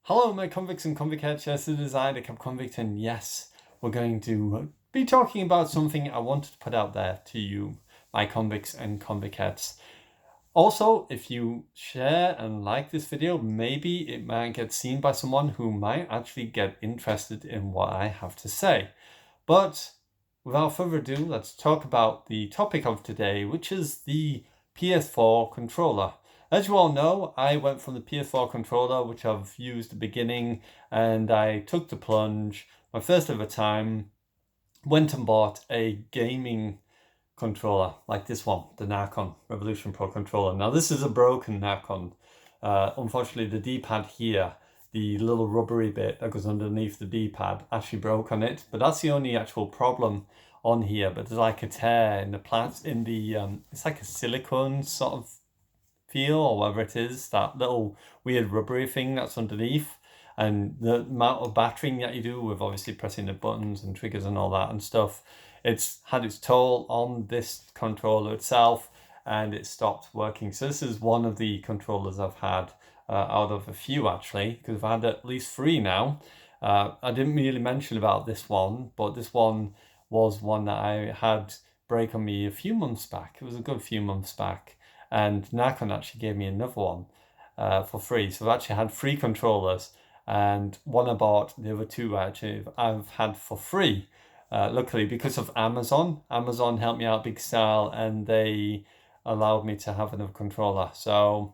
Hello, my convicts and convicettes. Yes, it is I, the convict, and yes, we're going to be talking about something I wanted to put out there to you, my convicts and convicettes. Also, if you share and like this video, maybe it might get seen by someone who might actually get interested in what I have to say. But without further ado, let's talk about the topic of today, which is the ps4 controller. As you all know, I went from the ps4 controller, which I've used at the beginning, and I took the plunge, my first ever time, went and bought a gaming controller like this one, the Narcon Revolution Pro controller. Now this is a broken Narcon. Unfortunately, the D-pad here, the little rubbery bit that goes underneath the D-pad, actually broke on it, but that's the only actual problem on here. But there's like a tear in the it's like a silicone sort of feel, or whatever it is, that little weird rubbery thing that's underneath, and the amount of battering that you do with obviously pressing the buttons and triggers and all that and stuff, it's had its toll on this controller itself, and it stopped working. So this is one of the controllers I've had out of a few, actually, because I've had at least 3 now. I didn't really mention about this one, but this one was one that I had break on me a few months back. It was a good few months back, and Nikon actually gave me another one for free. So I've actually had 3 controllers, and one I bought, the other 2 actually I've had for free. Luckily, because of Amazon helped me out big style, and they allowed me to have another controller. So,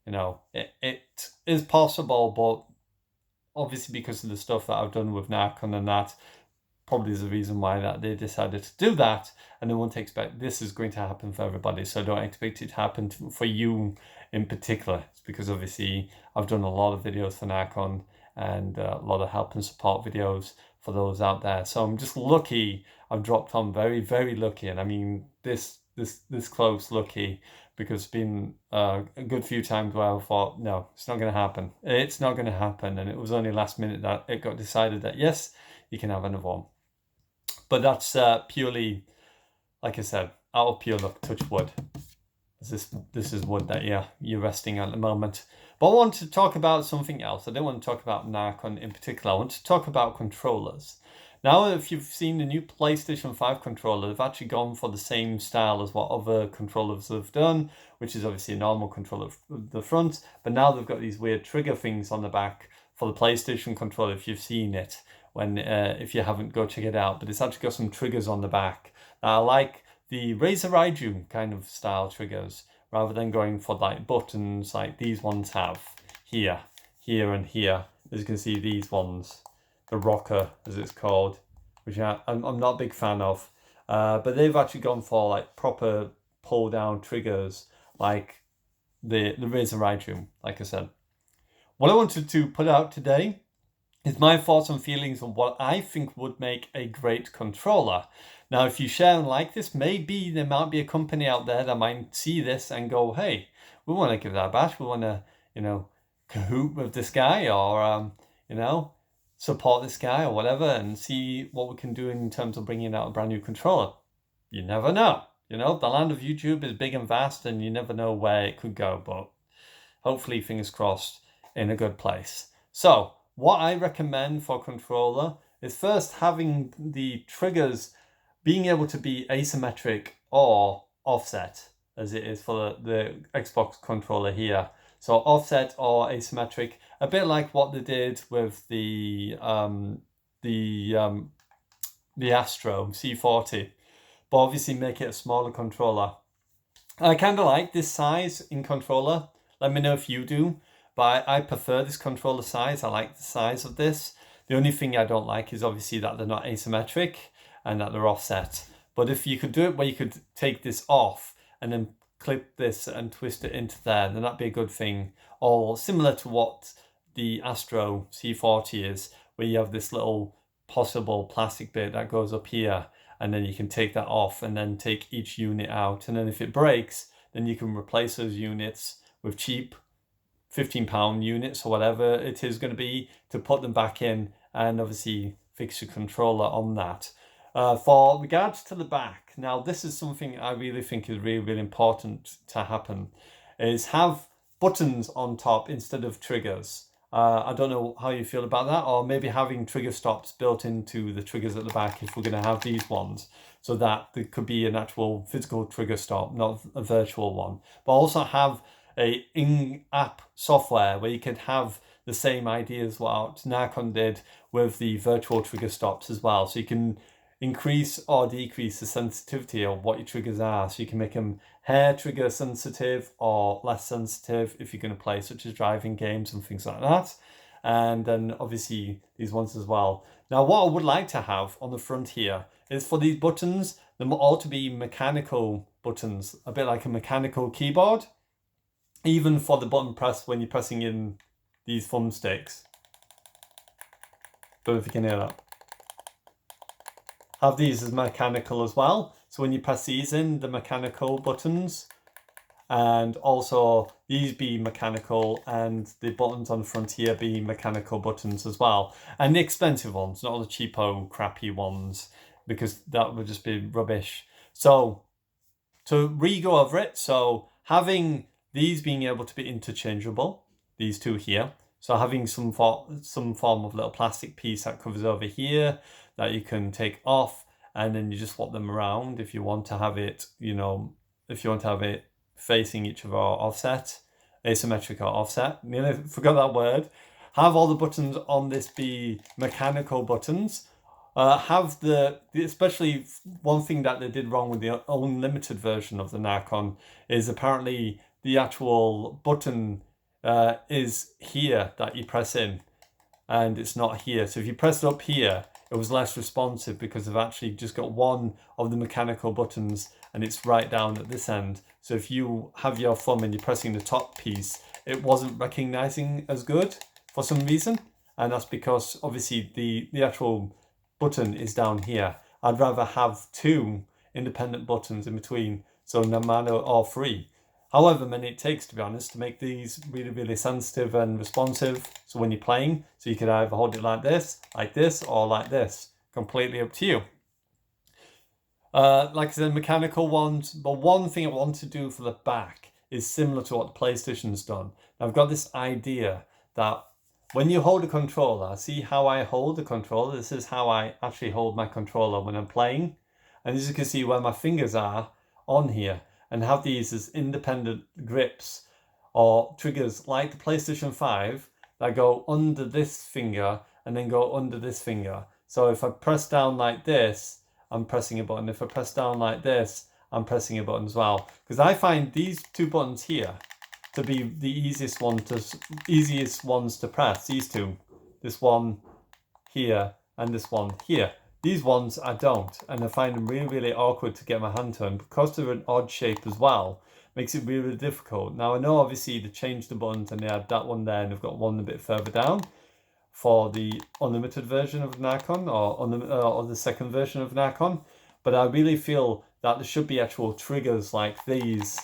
you know, it is possible, but obviously because of the stuff that I've done with Nikon and that, probably is the reason why that they decided to do that, and they won't expect this is going to happen for everybody. So don't expect it to happen for you in particular. It's because obviously I've done a lot of videos for Nikon and a lot of help and support videos for those out there. So I'm just lucky. I've dropped on very, very lucky, and I mean this close lucky, because it's been a good few times where I thought, no, it's not going to happen. It's not going to happen, and it was only last minute that it got decided that yes, you can have another one. But that's purely, like I said, out of pure luck. Touch wood. This is wood that you're resting at the moment. But I want to talk about something else. I don't want to talk about Nikon in particular. I want to talk about controllers. Now, if you've seen the new PlayStation 5 controller, they've actually gone for the same style as what other controllers have done, which is obviously a normal controller at the front. But now they've got these weird trigger things on the back for the PlayStation controller, if you've seen it. If you haven't, go check it out. But it's actually got some triggers on the back. Now, I like the Razer Raiju kind of style triggers, rather than going for like buttons like these ones have here, here, and here. As you can see, these ones, the rocker as it's called, which I'm not a big fan of. But they've actually gone for like proper pull down triggers like the Razer Raiju, like I said. What I wanted to put out today is my thoughts and feelings on what I think would make a great controller. Now, if you share and like this, maybe there might be a company out there that might see this and go, hey, we want to give that a bash. We want to, cahoot with this guy, or, support this guy or whatever, and see what we can do in terms of bringing out a brand new controller. You never know. The land of YouTube is big and vast, and you never know where it could go, but hopefully, fingers crossed, in a good place. So, what I recommend for controller is first having the triggers being able to be asymmetric or offset, as it is for the Xbox controller here. So offset or asymmetric, a bit like what they did with the Astro C40, but obviously make it a smaller controller. I kind of like this size in controller. Let me know if you do. But I prefer this controller size. I like the size of this. The only thing I don't like is obviously that they're not asymmetric and that they're offset. But if you could do it where you could take this off and then clip this and twist it into there, then that'd be a good thing. Or similar to what the Astro C40 is, where you have this little possible plastic bit that goes up here, and then you can take that off and then take each unit out. And then if it breaks, then you can replace those units with cheap £15 units or whatever it is going to be, to put them back in and obviously fix your controller on that. For regards to the back, now this is something I really think is really, really important to happen, is have buttons on top instead of triggers. I don't know how you feel about that, or maybe having trigger stops built into the triggers at the back if we're going to have these ones, so that there could be an actual physical trigger stop, not a virtual one. But also have a in-app software where you could have the same idea as what Narcon did with the virtual trigger stops as well. So you can increase or decrease the sensitivity of what your triggers are. So you can make them hair trigger sensitive or less sensitive if you're going to play such as driving games and things like that. And then obviously these ones as well. Now what I would like to have on the front here is for these buttons, them all to be mechanical buttons, a bit like a mechanical keyboard, even for the button press when you're pressing in these thumbsticks. Don't know if you can hear that. Have these as mechanical as well. So when you press these in, the mechanical buttons, and also these be mechanical, and the buttons on the front here be mechanical buttons as well. And the expensive ones, not the cheapo, crappy ones, because that would just be rubbish. So to re-go over it, so having these being able to be interchangeable, these two here. So having some form of little plastic piece that covers over here that you can take off, and then you just swap them around if you want to have it, you know, if you want to have it facing each other or offset, asymmetric or offset. Nearly forgot that word. Have all the buttons on this be mechanical buttons. Have especially one thing that they did wrong with the unlimited version of the Narcon is apparently the actual button is here that you press in, and it's not here. So if you press it up here, it was less responsive because I've actually just got one of the mechanical buttons and it's right down at this end. So if you have your thumb and you're pressing the top piece, it wasn't recognizing as good for some reason. And that's because obviously the actual button is down here. I'd rather have two independent buttons in between, so no matter, or three. However many it takes, to be honest, to make these really, really sensitive and responsive. So when you're playing, so you could either hold it like this, or like this. Completely up to you. Like I said, mechanical ones. But one thing I want to do for the back is similar to what the PlayStation's done. I've got this idea that when you hold a controller, see how I hold the controller? This is how I actually hold my controller when I'm playing. And as you can see where my fingers are on here, and have these as independent grips or triggers like the PlayStation 5 that go under this finger and then go under this finger. So if I press down like this, I'm pressing a button. If I press down like this, I'm pressing a button as well. Because I find these two buttons here to be the easiest ones to press. These two, this one here and this one here. These ones I don't, and I find them really, really awkward to get my hand to, and because they're an odd shape as well, makes it really, really difficult. Now I know obviously they changed the buttons and they had that one there, and they've got one a bit further down for the unlimited version of Narcon, or the second version of Narcon, but I really feel that there should be actual triggers like these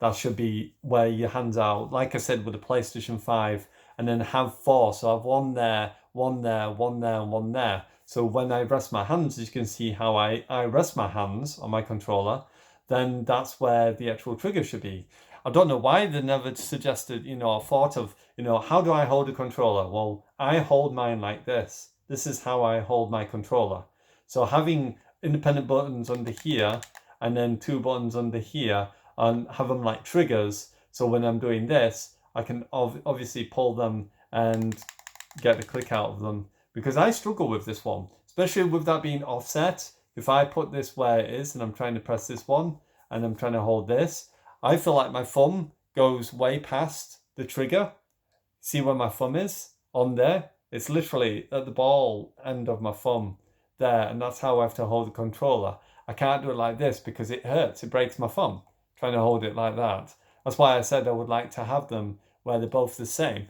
that should be where your hands are, like I said with the PlayStation 5, and then have four. So I have one there, one there, one there, and one there. So when I rest my hands, as you can see how I rest my hands on my controller, then that's where the actual trigger should be. I don't know why they never suggested, or thought of, how do I hold a controller? Well, I hold mine like this. This is how I hold my controller. So having independent buttons under here, and then two buttons under here, and have them like triggers. So when I'm doing this, I can obviously pull them and get the click out of them. Because I struggle with this one, especially with that being offset. If I put this where it is and I'm trying to press this one and I'm trying to hold this, I feel like my thumb goes way past the trigger. See where my thumb is on there? It's literally at the ball end of my thumb there, and that's how I have to hold the controller. I can't do it like this because it hurts, it breaks my thumb trying to hold it like that. That's why I said I would like to have them where they're both the same,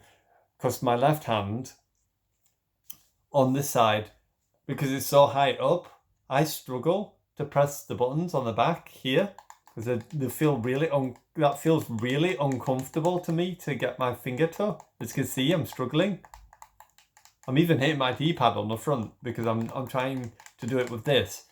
because my left hand on this side, because it's so high up, I struggle to press the buttons on the back here because they feel really that feels really uncomfortable to me to get my finger to. As you can see, I'm struggling. I'm even hitting my D-pad on the front because I'm trying to do it with this.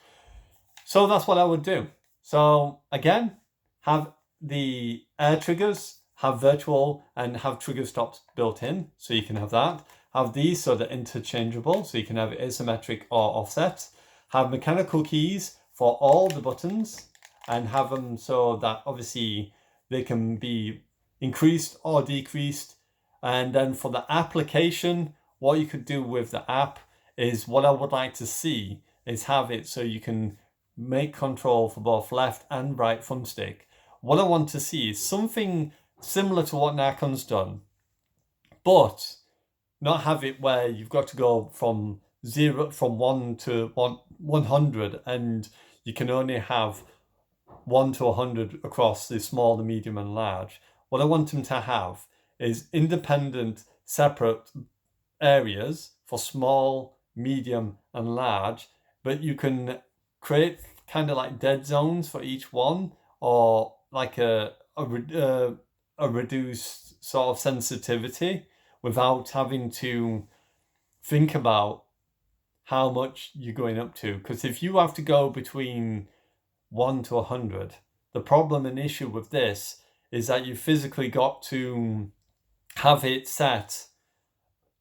So that's what I would do. So again, have the air triggers have virtual and have trigger stops built in, so you can have that. Have these so they're interchangeable, so you can have asymmetric or offset. Have mechanical keys for all the buttons and have them so that obviously they can be increased or decreased. And then for the application, what you could do with the app is, what I would like to see is have it so you can make control for both left and right thumbstick. What I want to see is something similar to what Narcon's done, but not have it where you've got to go from 1 to 100 and you can only have 1 to 100 across the small, the medium and large. What I want them to have is independent, separate areas for small, medium and large, but you can create kind of like dead zones for each one, or like a reduced sort of sensitivity without having to think about how much you're going up to. Because if you have to go between 1 to 100, the problem and issue with this is that you physically got to have it set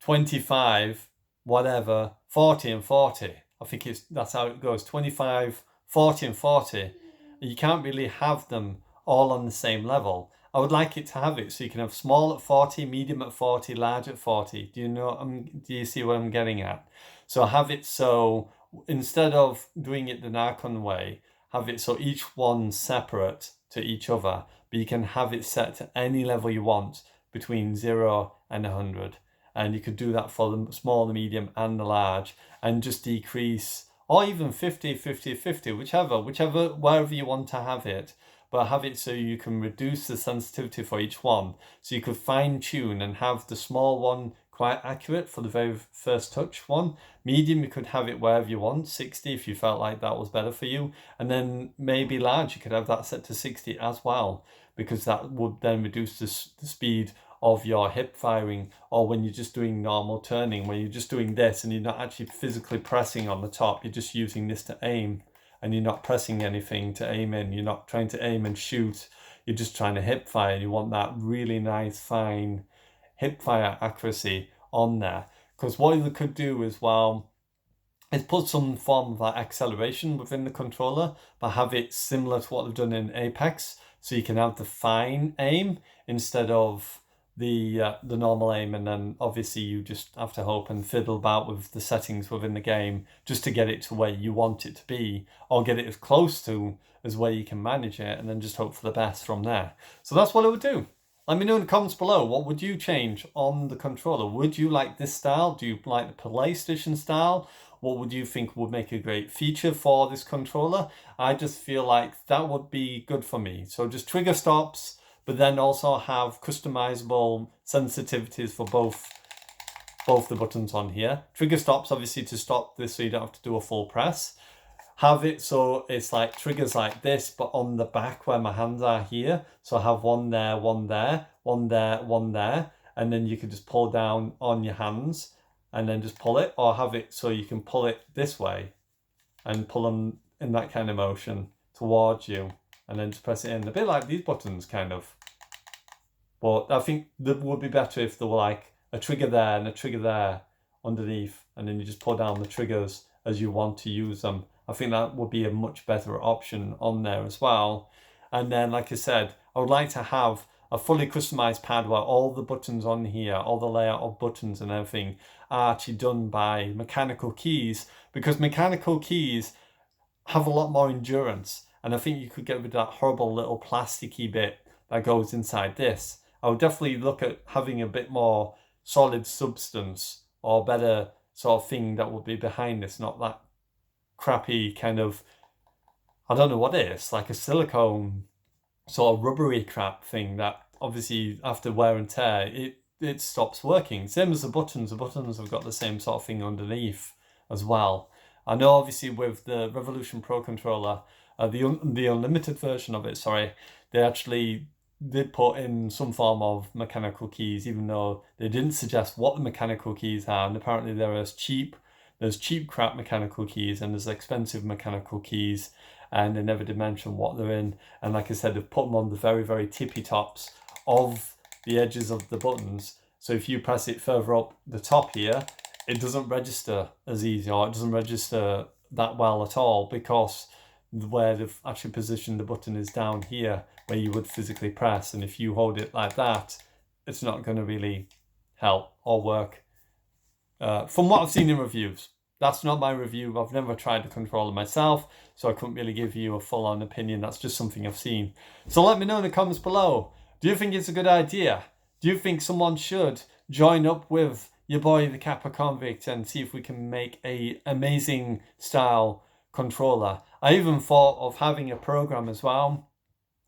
25, whatever, 40 and 40. I think that's how it goes, 25, 40 and 40. You can't really have them all on the same level. I would like it to have it so you can have small at 40, medium at 40, large at 40. Do you see what I'm getting at? So have it so instead of doing it the Narcon way, have it so each one's separate to each other, but you can have it set to any level you want between 0 and 100. And you could do that for the small, the medium and the large, and just decrease, or even 50, 50, 50, whichever, wherever you want to have it. But have it so you can reduce the sensitivity for each one. So you could fine tune and have the small one quite accurate for the very first touch one. Medium, you could have it wherever you want, 60 if you felt like that was better for you. And then maybe large, you could have that set to 60 as well, because that would then reduce the speed of your hip firing, or when you're just doing normal turning, when you're just doing this and you're not actually physically pressing on the top, you're just using this to aim and you're not pressing anything to aim in, you're not trying to aim and shoot, you're just trying to hip fire. You want that really nice fine hip fire accuracy on there, because what you could do as well is put some form of like acceleration within the controller, but have it similar to what they've done in Apex, so you can have the fine aim instead of the normal aim, and then obviously you just have to hope and fiddle about with the settings within the game just to get it to where you want it to be, or get it as close to as where you can manage it, and then just hope for the best from there. So that's what I would do. Let me know in the comments below, what would you change on the controller? Would you like this style? Do you like the PlayStation style? What would you think would make a great feature for this controller? I just feel like that would be good for me. So just trigger stops, but then also have customizable sensitivities for both the buttons on here. Trigger stops, obviously, to stop this so you don't have to do a full press. Have it so it's like triggers like this, but on the back where my hands are here. So I have one there, one there, one there, one there, and then you can just pull down on your hands and then just pull it, or have it so you can pull it this way and pull them in that kind of motion towards you, and then just press it in, a bit like these buttons kind of. But I think that would be better if there were like a trigger there and a trigger there underneath, and then you just pull down the triggers as you want to use them. I think that would be a much better option on there as well. And then, like I said, I would like to have a fully customized pad where all the buttons on here, all the layout of buttons and everything are actually done by mechanical keys, because mechanical keys have a lot more endurance. And I think you could get rid of that horrible little plasticky bit that goes inside this. I would definitely look at having a bit more solid substance, or better sort of thing that would be behind this, not that crappy kind of, I don't know what it is, like a silicone sort of rubbery crap thing that obviously after wear and tear it stops working. Same as the buttons have got the same sort of thing underneath as well. I know obviously with the Revolution Pro controller, the unlimited version of it, sorry, they actually did put in some form of mechanical keys, even though they didn't suggest what the mechanical keys are. And apparently there's cheap crap mechanical keys and there's expensive mechanical keys, and they never did mention what they're in. And like I said, they've put them on the very, very tippy tops of the edges of the buttons. So if you press it further up the top here, it doesn't register as easy, or it doesn't register that well at all, because where they've actually positioned the button is down here where you would physically press, and if you hold it like that, it's not going to really help or work. From what I've seen in reviews, that's not my review. I've never tried the controller myself, so I couldn't really give you a full-on opinion. That's just something I've seen. So let me know in the comments below. Do you think it's a good idea? Do you think someone should join up with your boy the Kappa Convict and see if we can make a amazing style controller? I even thought of having a program as well,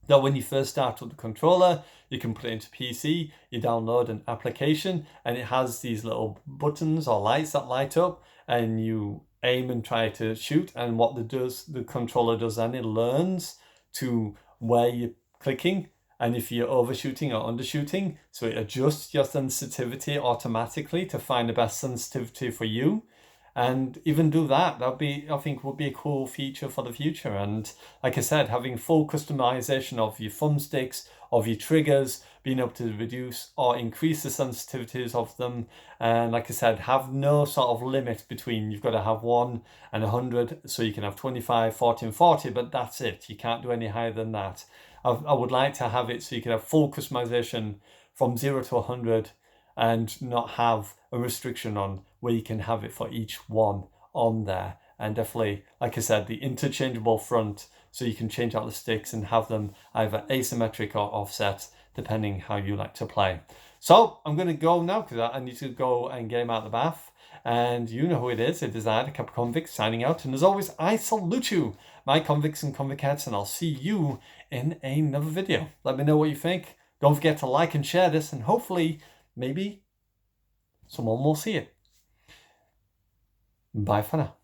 that when you first start with the controller, you can put it into PC, you download an application, and it has these little buttons or lights that light up, and you aim and try to shoot, and what the controller does then, it learns to where you're clicking, and if you're overshooting or undershooting, so it adjusts your sensitivity automatically to find the best sensitivity for you. And even do that, I think would be a cool feature for the future. And like I said, having full customization of your thumbsticks, of your triggers, being able to reduce or increase the sensitivities of them. And like I said, have no sort of limit between, you've got to have 1 and 100, so you can have 25, 40 and 40, but that's it. You can't do any higher than that. I would like to have it so you can have full customization from 0 to 100 and not have a restriction on where you can have it for each one on there. And definitely, like I said, the interchangeable front, so you can change out the sticks and have them either asymmetric or offset, depending how you like to play. So I'm going to go now, because I need to go and get him out of the bath. And you know who it is. It is I, the Kappa Convict, signing out. And as always, I salute you, my convicts and convicts, and I'll see you in another video. Let me know what you think. Don't forget to like and share this, and hopefully, maybe someone will see it. Bye for now.